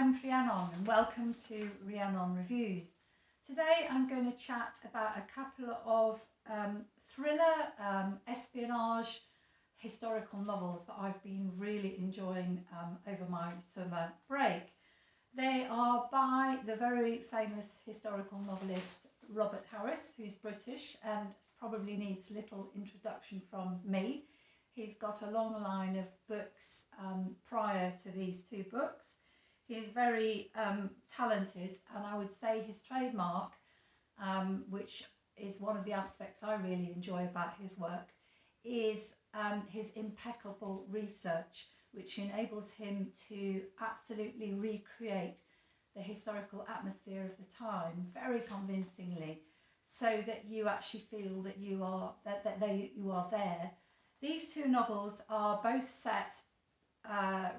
I'm Rhiannon and welcome to Rhiannon Reviews. Today I'm going to chat about a couple of thriller, espionage, historical novels that I've been really enjoying over my summer break. They are by the very famous historical novelist Robert Harris, who's British and probably needs little introduction from me. He's got a long line of books prior to these two books. He's very talented, and I would say his trademark, which is one of the aspects I really enjoy about his work, is his impeccable research, which enables him to absolutely recreate the historical atmosphere of the time very convincingly, so that you actually feel that you are there. These two novels are both set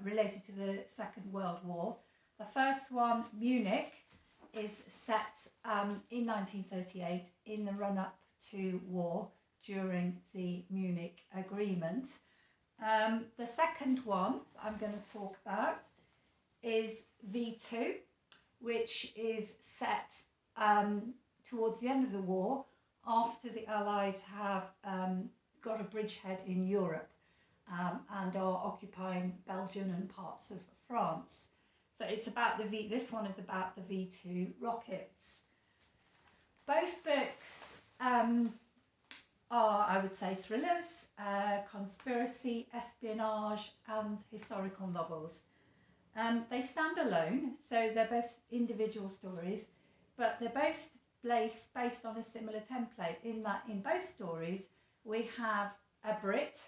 related to the Second World War. The first one, Munich, is set in 1938 in the run-up to war during the Munich Agreement. The second one I'm going to talk about is V2, which is set towards the end of the war, after the Allies have got a bridgehead in Europe and are occupying Belgium and parts of France. So it's about this one is about the V2 rockets. Both books are, I would say, thrillers, conspiracy, espionage and historical novels. They stand alone, so they're both individual stories, but they're both based on a similar template, in that in both stories we have a Brit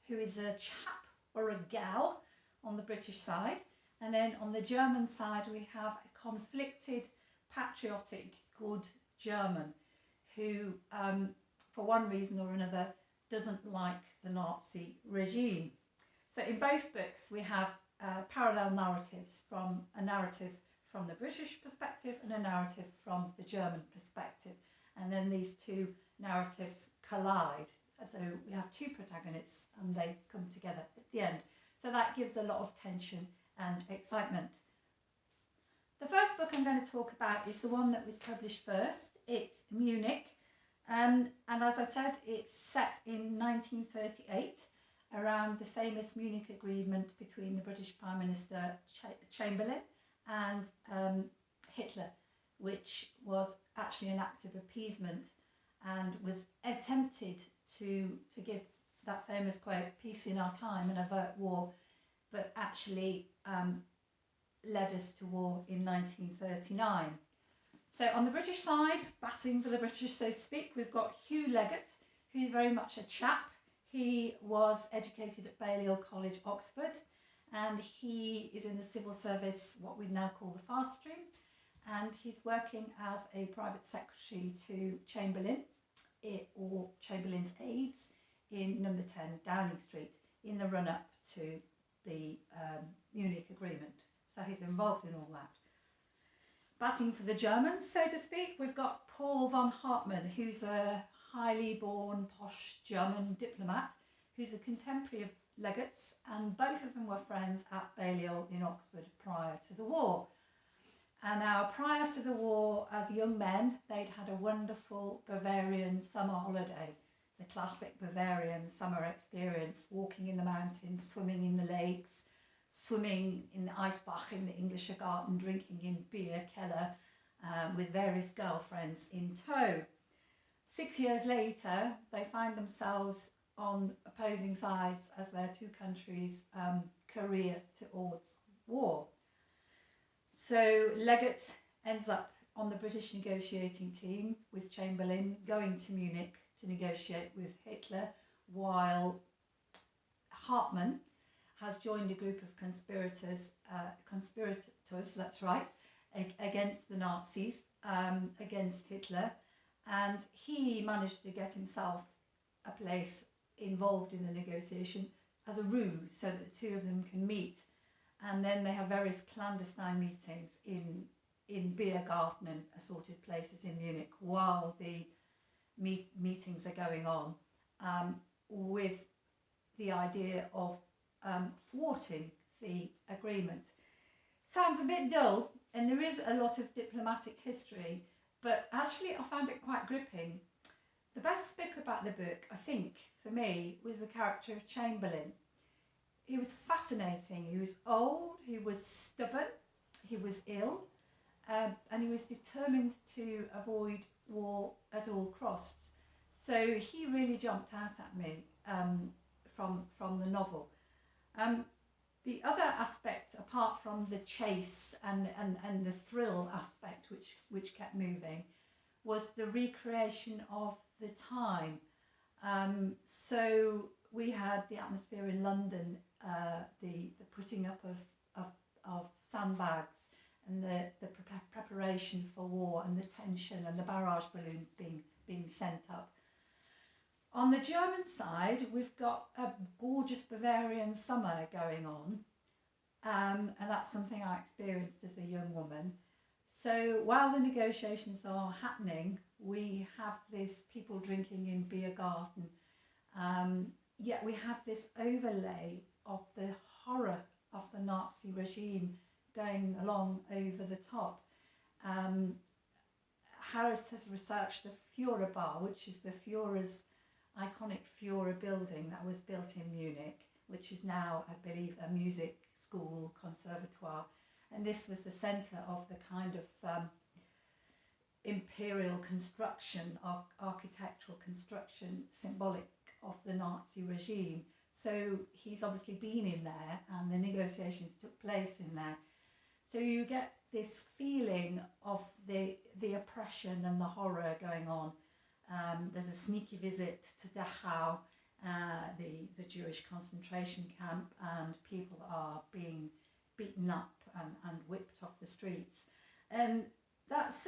who is a chap or a gal on the British side, and then on the German side we have a conflicted, patriotic, good German who, for one reason or another, doesn't like the Nazi regime. So in both books we have parallel narratives, from a narrative from the British perspective and a narrative from the German perspective, and then these two narratives collide. So we have two protagonists and they come together at the end. So that gives a lot of tension and excitement. The first book I'm going to talk about is the one that was published first. It's Munich, and as I said, it's set in 1938 around the famous Munich Agreement between the British Prime Minister Chamberlain and Hitler, which was actually an act of appeasement and was attempted to give that famous quote, "Peace in our time and avert war," but actually led us to war in 1939. So on the British side, batting for the British, so to speak, we've got Hugh Leggett, who's very much a chap. He was educated at Balliol College, Oxford, and he is in the civil service, what we now call the fast stream, and he's working as a private secretary to Chamberlain, or Chamberlain's aides, in number 10 Downing Street in the run-up to the Munich Agreement. So he's involved in all that. Batting for the Germans, so to speak, we've got Paul von Hartmann, who's a highly born, posh German diplomat who's a contemporary of Leggett's, and both of them were friends at Balliol in Oxford prior to the war. And now, prior to the war, as young men, they'd had a wonderful Bavarian summer holiday, the classic Bavarian summer experience, walking in the mountains, swimming in the lakes, swimming in the Eisbach in the Englischer Garten, drinking in beer keller with various girlfriends in tow. 6 years later, they find themselves on opposing sides as their two countries career towards war. So Leggett ends up on the British negotiating team with Chamberlain, going to Munich to negotiate with Hitler, while Hartmann has joined a group of conspirators, that's right, against the Nazis, against Hitler, and he managed to get himself a place involved in the negotiation as a ruse, so that the two of them can meet. And then they have various clandestine meetings in beer garden and assorted places in Munich while the meetings are going on, with the idea of thwarting the agreement. Sounds a bit dull, and there is a lot of diplomatic history, but actually I found it quite gripping. The best bit about the book, I think, for me, was the character of Chamberlain. He was fascinating. He was old, he was stubborn, he was ill, and he was determined to avoid war at all costs. So he really jumped out at me from the novel. Um, the other aspect, apart from the chase and the thrill aspect, which kept moving, was the recreation of the time. So we had the atmosphere in London, the putting up of sandbags, and the preparation for war, and the tension, and the barrage balloons being sent up. On the German side, we've got a gorgeous Bavarian summer going on, and that's something I experienced as a young woman. So while the negotiations are happening, we have this people drinking in beer garden, yet we have this overlay of the horror of the Nazi regime going along over the top. Harris has researched the Führer Bar, which is the Führer's iconic Führer building that was built in Munich, which is now, I believe, a music school, conservatoire. And this was the centre of the kind of imperial construction, architectural construction, symbolic of the Nazi regime. So he's obviously been in there, and the negotiations took place in there. So you get this feeling of the oppression and the horror going on. There's a sneaky visit to Dachau, the Jewish concentration camp, and people are being beaten up and whipped off the streets. And that's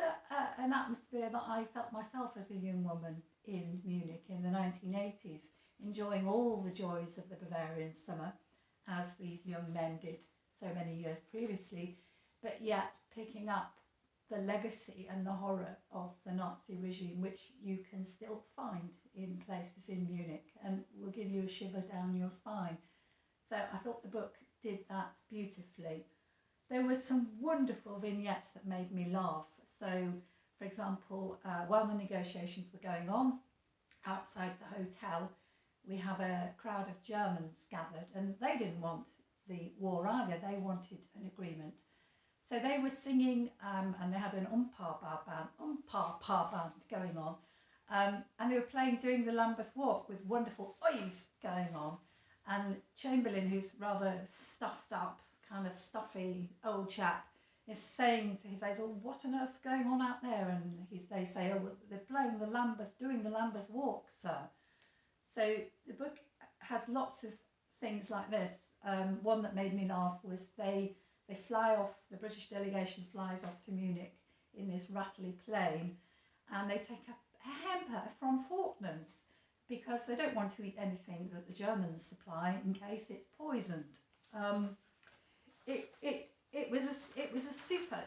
an atmosphere that I felt myself as a young woman in Munich in the 1980s, enjoying all the joys of the Bavarian summer, as these young men did so many years previously, but yet picking up the legacy and the horror of the Nazi regime, which you can still find in places in Munich and will give you a shiver down your spine. So I thought the book did that beautifully. There were some wonderful vignettes that made me laugh. So, for example, while the negotiations were going on outside the hotel, we have a crowd of Germans gathered, and they didn't want the war either. They wanted an agreement. So they were singing, and they had an umpar band going on, and they were doing the Lambeth Walk with wonderful oys going on. And Chamberlain, who's rather stuffed up, kind of stuffy old chap, is saying to his aides, "Oh, what on earth's going on out there?" And they say, "Oh, well, they're doing the Lambeth Walk, sir." So the book has lots of things like this. One that made me laugh was they fly off, the British delegation flies off to Munich in this rattly plane, and they take a hamper from Fortnum's because they don't want to eat anything that the Germans supply in case it's poisoned. It was a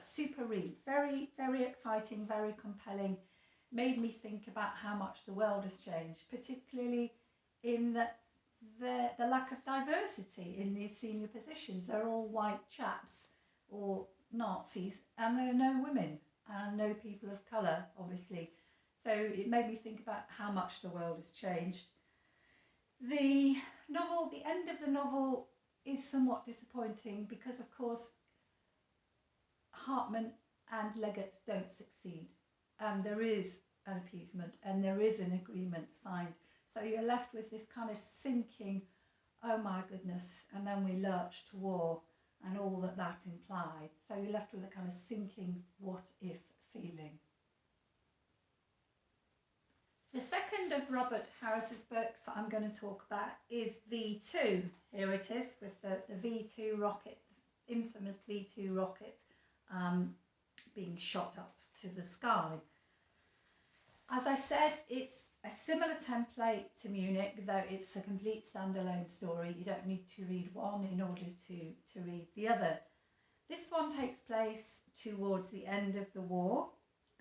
super read, very, very exciting, very compelling. Made me think about how much the world has changed, particularly in the lack of diversity in these senior positions. They're all white chaps or Nazis, and there are no women and no people of colour, obviously. So it made me think about how much the world has changed. The end of the novel is somewhat disappointing because, of course, Hartman and Leggett don't succeed. There is an appeasement and there is an agreement signed. So you're left with this kind of sinking, oh my goodness, and then we lurch to war and all that implied. So you're left with a kind of sinking what if feeling. The second of Robert Harris's books that I'm going to talk about is V2. Here it is with the V2 rocket, the infamous V2 rocket being shot up to the sky. As I said, it's a similar template to Munich, though it's a complete standalone story. You don't need to read one in order to read the other. This one takes place towards the end of the war,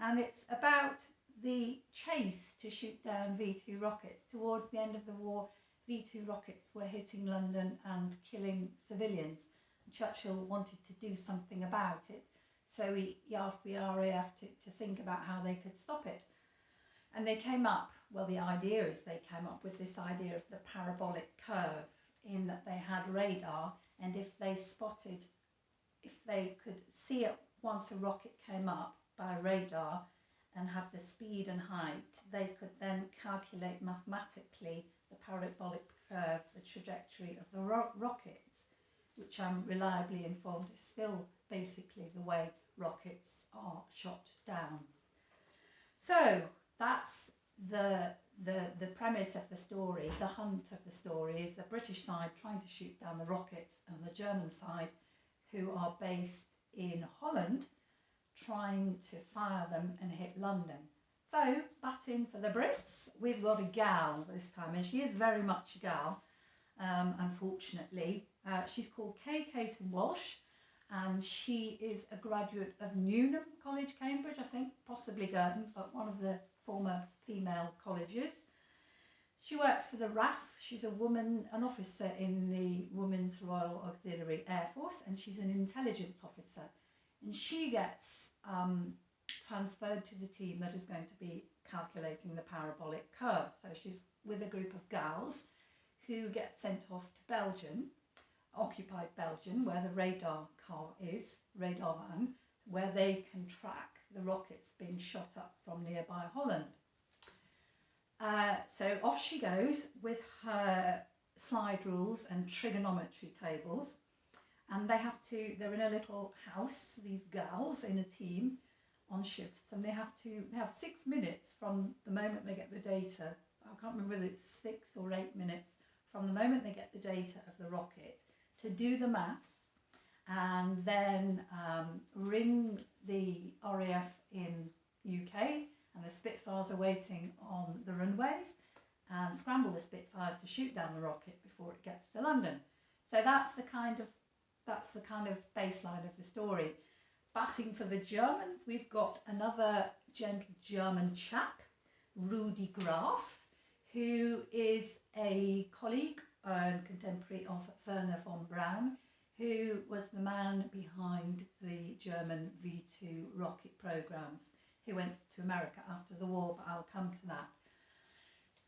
and it's about the chase to shoot down V2 rockets. Towards the end of the war, V2 rockets were hitting London and killing civilians, Churchill wanted to do something about it. So he asked the RAF to think about how they could stop it. And they came up, well, the idea is they came up with this idea of the parabolic curve, in that they had radar, and if they could see it once a rocket came up by radar and have the speed and height, they could then calculate mathematically the parabolic curve, the trajectory of the rocket, which I'm reliably informed is still basically the way rockets are shot down. So that's the premise of the story. The hunt of the story is the British side trying to shoot down the rockets, and the German side, who are based in Holland, trying to fire them and hit London. So, batting for the Brits, we've got a gal this time, and she is very much a gal, unfortunately. She's called Kay Caton Walsh, and she is a graduate of Newnham College, Cambridge, I think, possibly Girton, but one of the former female colleges. She works for the RAF. She's a woman, an officer in the Women's Royal Auxiliary Air Force, and she's an intelligence officer. And she gets transferred to the team that is going to be calculating the parabolic curve. So she's with a group of gals who get sent off to Belgium, occupied Belgium, where the radar car is, radar van, where they can track the rockets being shot up from nearby Holland. So off she goes with her slide rules and trigonometry tables, and they're in a little house, these gals in a team on shifts, and they have 6 minutes from the moment they get the data. I can't remember whether it's 6 or 8 minutes from the moment they get the data of the rocket to do the maths, and then ring the RAF in UK, and the Spitfires are waiting on the runways, and scramble the Spitfires to shoot down the rocket before it gets to London. So that's the kind of baseline of the story. Batting for the Germans, we've got another gentle German chap, Rudy Graf, who is a colleague and contemporary of Verna Von Braun, who was the man behind the German V2 rocket programs, who went to America after the war, but I'll come to that.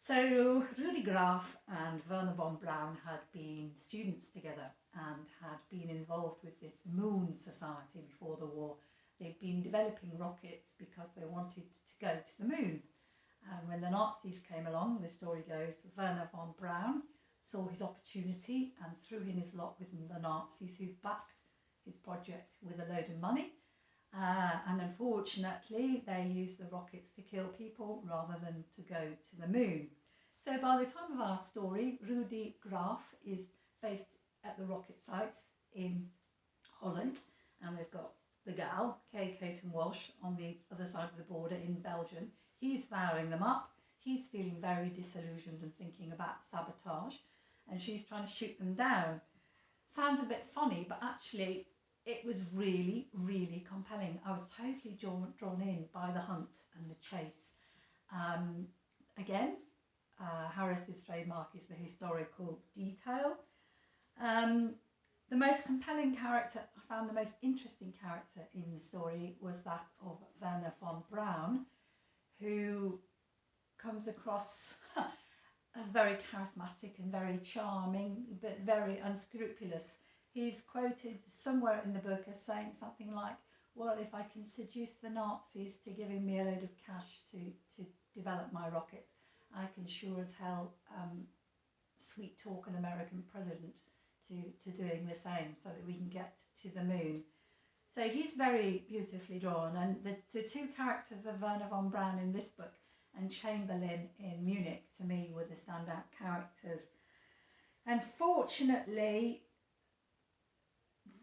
So Rudy Graf and Verna Von Braun had been students together and had been involved with this Moon Society before the war. They'd been developing rockets because they wanted to go to the moon. And when the Nazis came along, the story goes, Verna Von Braun saw his opportunity and threw in his lot with the Nazis, who backed his project with a load of money. And unfortunately, they used the rockets to kill people rather than to go to the moon. So by the time of our story, Rudy Graf is based at the rocket sites in Holland, and we've got the gal, Kay Caton Walsh, on the other side of the border in Belgium. He's firing them up. He's feeling very disillusioned and thinking about sabotage, and she's trying to shoot them down. Sounds a bit funny, but actually it was really, really compelling. I was totally drawn in by the hunt and the chase. Again, Harris's trademark is the historical detail. The most compelling character, I found the most interesting character in the story was that of Verna Von Braun, who comes across as very charismatic and very charming, but very unscrupulous. He's quoted somewhere in the book as saying something like, well, if I can seduce the Nazis to giving me a load of cash to develop my rockets, I can sure as hell sweet talk an American president to doing the same so that we can get to the moon. So he's very beautifully drawn, and the two characters of Verna Von Braun in this book and Chamberlain in Munich, to me, were the standout characters. And fortunately,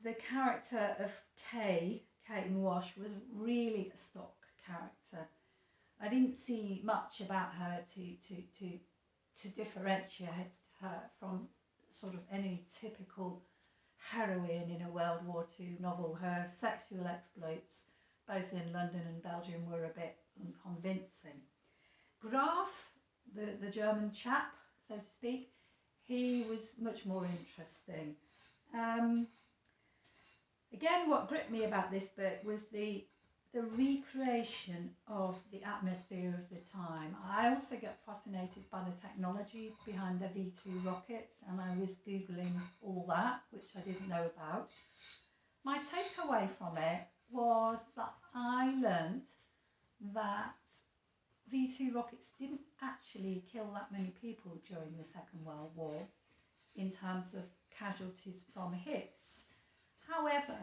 the character of Kay Caton Walsh was really a stock character. I didn't see much about her to differentiate her from sort of any typical heroine in a World War II novel. Her sexual exploits, both in London and Belgium, were a bit unconvincing. Graf, the German chap, so to speak, he was much more interesting. Again, what gripped me about this book was the recreation of the atmosphere of the time. I also got fascinated by the technology behind the V2 rockets, and I was Googling all that, which I didn't know about. My takeaway from it was that I learnt that V2 rockets didn't actually kill that many people during the Second World War in terms of casualties from hits. However,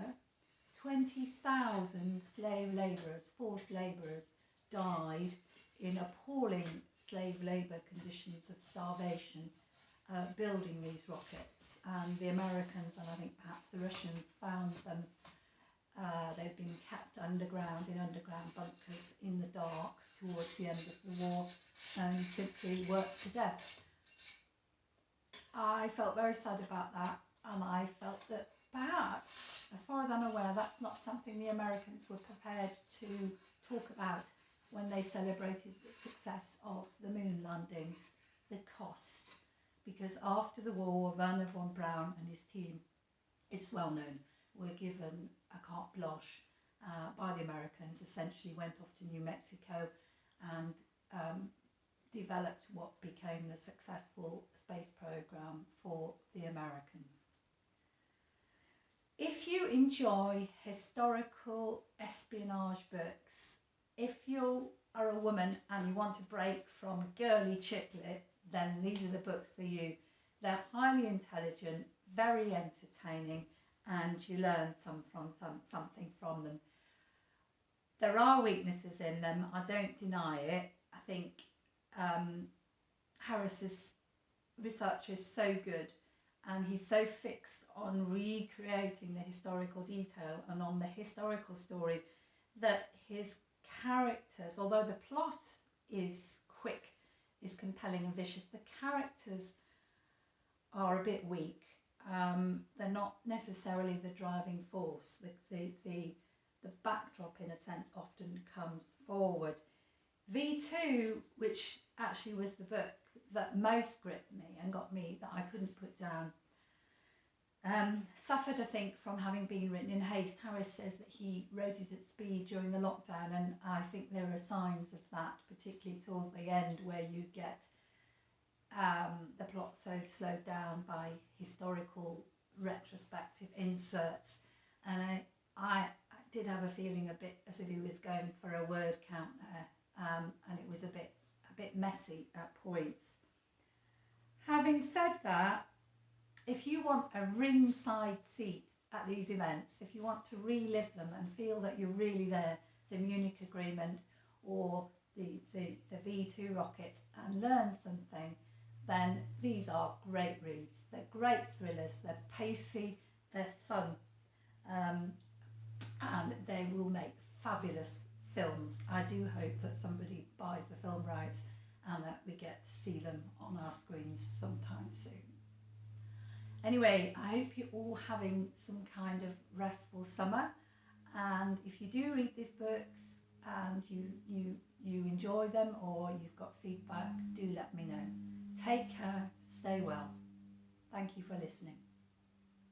20,000 slave labourers, forced labourers, died in appalling slave labour conditions of starvation building these rockets. And the Americans, and I think perhaps the Russians, found them. They'd been kept underground in underground bunkers in the dark towards the end of the war and simply worked to death. I felt very sad about that, and I felt that perhaps, as far as I'm aware, that's not something the Americans were prepared to talk about when they celebrated the success of the moon landings, the cost. Because after the war, Verna Von Braun and his team, it's well known, were given a carte blanche by the Americans, essentially went off to New Mexico and developed what became the successful space program for the Americans. If you enjoy historical espionage books, if you are a woman and you want to break from girly chick lit, then these are the books for you. They're highly intelligent, very entertaining, and you learn something from them. There are weaknesses in them, I don't deny it. I think Harris's research is so good, and he's so fixed on recreating the historical detail and on the historical story that his characters, although the plot is quick, is compelling and vicious, the characters are a bit weak. They're not necessarily the driving force. The backdrop, in a sense, often comes forward. V2, which actually was the book that most gripped me and got me, that I couldn't put down, suffered, I think, from having been written in haste. Harris says that he wrote it at speed during the lockdown, and I think there are signs of that, particularly towards the end, where you get the plot so slowed down by historical retrospective inserts, and I did have a feeling a bit as if he was going for a word count there, and it was a bit messy at points. Having said that, if you want a ringside seat at these events, if you want to relive them and feel that you're really there, the Munich Agreement or the V2 rockets, and learn something, then these are great reads. They're great thrillers, they're pacey, they're fun, and they will make fabulous films. I do hope that somebody buys the film rights and that we get to see them on our screens sometime soon. Anyway, I hope you're all having some kind of restful summer, and if you do read these books and you enjoy them or you've got feedback, do let me know. Take care, stay well. Thank you for listening.